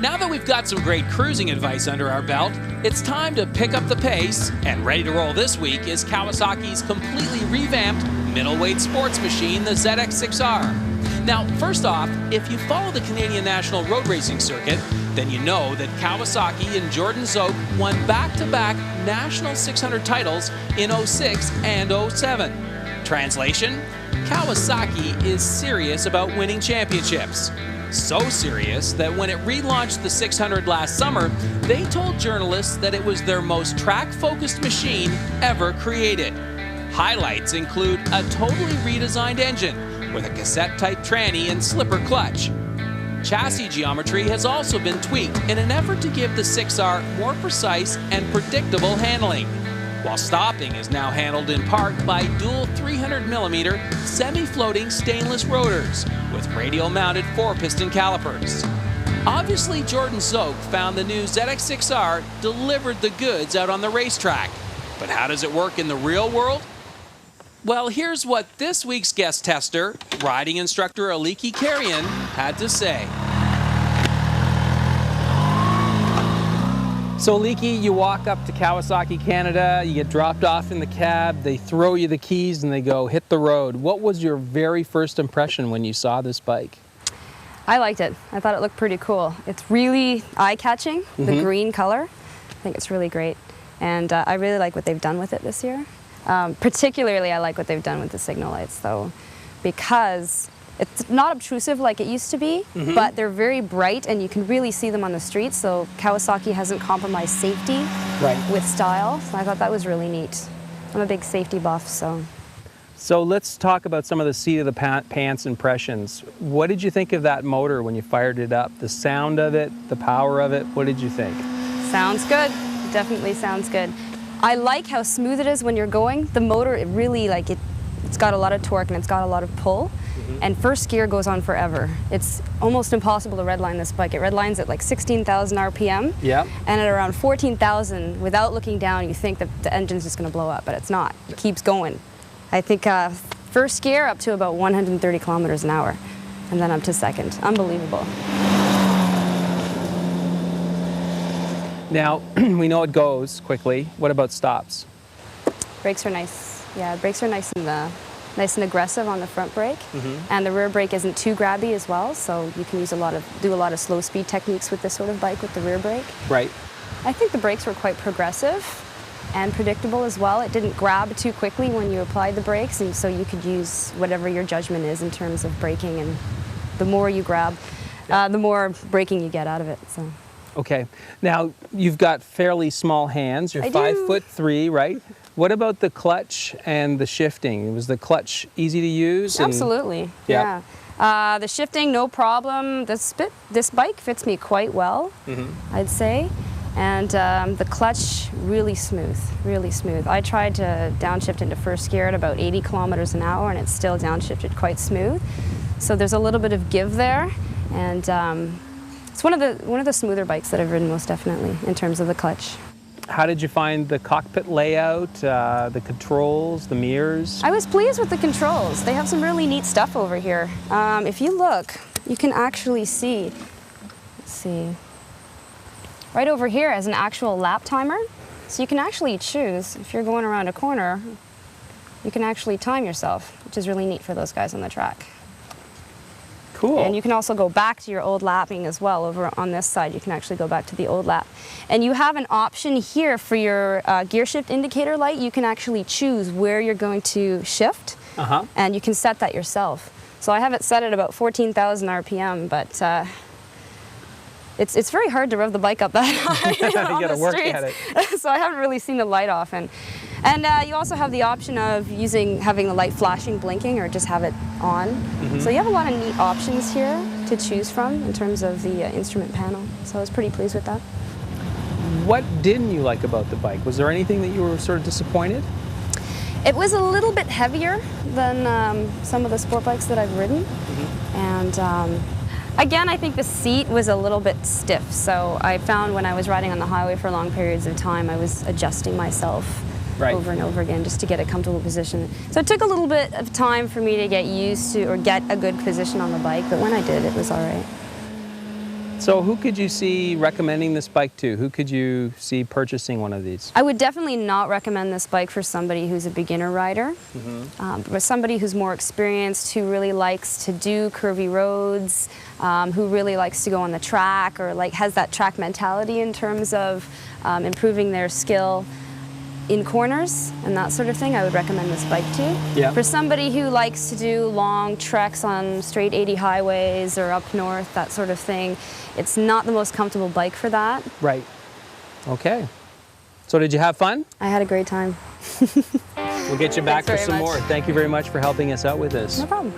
Now that we've got some great cruising advice under our belt, it's time to pick up the pace, and ready to roll this week is Kawasaki's completely revamped middleweight sports machine, the ZX-6R. Now, first off, if you follow the Canadian National Road Racing Circuit, then you know that Kawasaki and Jordan Zoke won back-to-back national 600 titles in 06 and 07. Translation: Kawasaki is serious about winning championships. So serious that when it relaunched the 600 last summer, they told journalists that it was their most track-focused machine ever created. Highlights include a totally redesigned engine with a cassette-type tranny and slipper clutch. Chassis geometry has also been tweaked in an effort to give the 6R more precise and predictable handling, while stopping is now handled in part by dual 300mm semi-floating stainless rotors with radial-mounted 4-piston calipers. Obviously, Jordan Zoke found the new ZX-6R delivered the goods out on the racetrack. But how does it work in the real world? Well, here's what this week's guest tester, riding instructor Aliki Karayan, had to say. So Aliki, you walk up to Kawasaki Canada, you get dropped off in the cab, they throw you the keys and they go, hit the road. What was your very first impression when you saw this bike? I liked it. I thought it looked pretty cool. It's really eye-catching, the green color. I think it's really great. And I really like what they've done with it this year. Particularly, I like what they've done with the signal lights, though, because it's not obtrusive like it used to be, but they're very bright and you can really see them on the streets, so Kawasaki hasn't compromised safety with style, so I thought that was really neat. I'm a big safety buff, so. So let's talk about some of the seat of the pants impressions. What did you think of that motor when you fired it up? The sound of it, the power of it, what did you think? Sounds good, definitely sounds good. I like how smooth it is when you're going. The motor, it really, it's got a lot of torque and it's got a lot of pull. And first gear goes on forever. It's almost impossible to redline this bike. It redlines at like 16,000 RPM. Yeah. And at around 14,000, without looking down, you think that the engine's just going to blow up, but it's not. It keeps going. I think first gear up to about 130 kilometers an hour, and then up to second. Unbelievable. Now, we know it goes quickly. What about stops? Brakes are nice. Yeah, brakes are nice and aggressive on the front brake, and the rear brake isn't too grabby as well, so you can use do a lot of slow speed techniques with this sort of bike with the rear brake. Right. I think the brakes were quite progressive and predictable as well. It didn't grab too quickly when you applied the brakes, and so you could use whatever your judgment is in terms of braking, and the more you grab, the more braking you get out of it. So. Okay. Now, you've got fairly small hands. You're 5'3", right? What about the clutch and the shifting? Was the clutch easy to use? Absolutely, yeah. The shifting, no problem. This bike fits me quite well, I'd say. And the clutch, really smooth, really smooth. I tried to downshift into first gear at about 80 kilometers an hour, and it's still downshifted quite smooth. So there's a little bit of give there, and it's one of the smoother bikes that I've ridden, most definitely, in terms of the clutch. How did you find the cockpit layout, the controls, the mirrors? I was pleased with the controls. They have some really neat stuff over here. If you look, you can actually see, let's see, right over here is an actual lap timer. So you can actually choose, if you're going around a corner, you can actually time yourself, which is really neat for those guys on the track. Cool. And you can also go back to your old lapping as well. Over on this side, you can actually go back to the old lap. And you have an option here for your gear shift indicator light. You can actually choose where you're going to shift, and you can set that yourself. So I have it set at about 14,000 RPM, but it's very hard to rev the bike up that high on the streets. So I haven't really seen the light off. And you also have the option of having the light flashing, blinking, or just have it on. So you have a lot of neat options here to choose from in terms of the instrument panel. So I was pretty pleased with that. What didn't you like about the bike? Was there anything that you were sort of disappointed? It was a little bit heavier than some of the sport bikes that I've ridden. And again, I think the seat was a little bit stiff. So I found when I was riding on the highway for long periods of time, I was adjusting myself over and over again just to get a comfortable position. So it took a little bit of time for me to get used to or get a good position on the bike, but when I did, it was all right. So who could you see recommending this bike to? Who could you see purchasing one of these? I would definitely not recommend this bike for somebody who's a beginner rider, but somebody who's more experienced, who really likes to do curvy roads, who really likes to go on the track, or like has that track mentality in terms of improving their skill in corners and that sort of thing. I would recommend this bike to. Yeah. For somebody who likes to do long treks on straight 80 highways or up north, that sort of thing, it's not the most comfortable bike for that. Right. Okay. So did you have fun? I had a great time. We'll get you back for Thanks very some much. more. Thank you very much for helping us out with this. No problem.